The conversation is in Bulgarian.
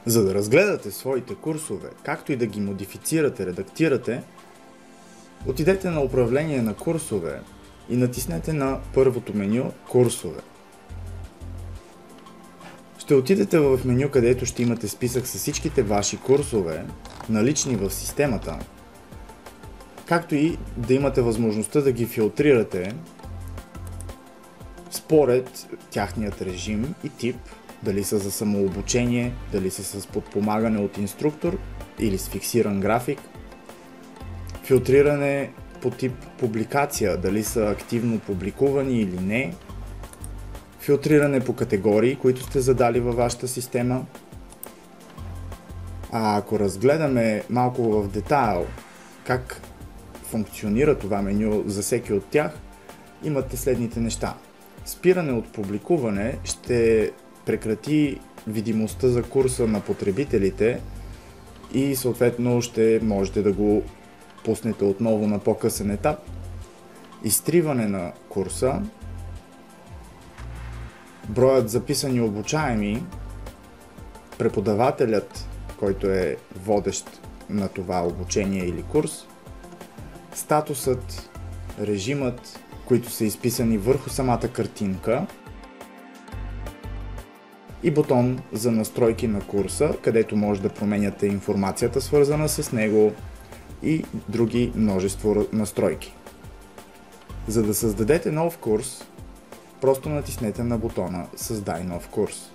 За да разгледате своите курсове, както и да ги модифицирате, редактирате, отидете на управление на курсове и натиснете на първото меню Курсове. Ще отидете в меню, където ще имате списък с всичките ваши курсове, налични в системата, както и да имате възможността да ги филтрирате според тяхният режим и тип, дали са за самообучение, дали са с подпомагане от инструктор или с фиксиран график. Филтриране по тип публикация, дали са активно публикувани или не. Филтриране по категории, които сте задали във вашата система. А ако разгледаме малко в детайл как функционира това меню за всеки от тях, имате следните неща. Спиране от публикуване ще прекрати видимостта за курса на потребителите и съответно ще можете да го пуснете отново на по-късен етап. Изтриване на курса, броят записани обучаеми, преподавателят, който е водещ на това обучение или курс, статусът, режимът, които са изписани върху самата картинка и бутон за настройки на курса, където може да променяте информацията, свързана с него, и други множество настройки. За да създадете нов курс, просто натиснете на бутона Създай нов курс.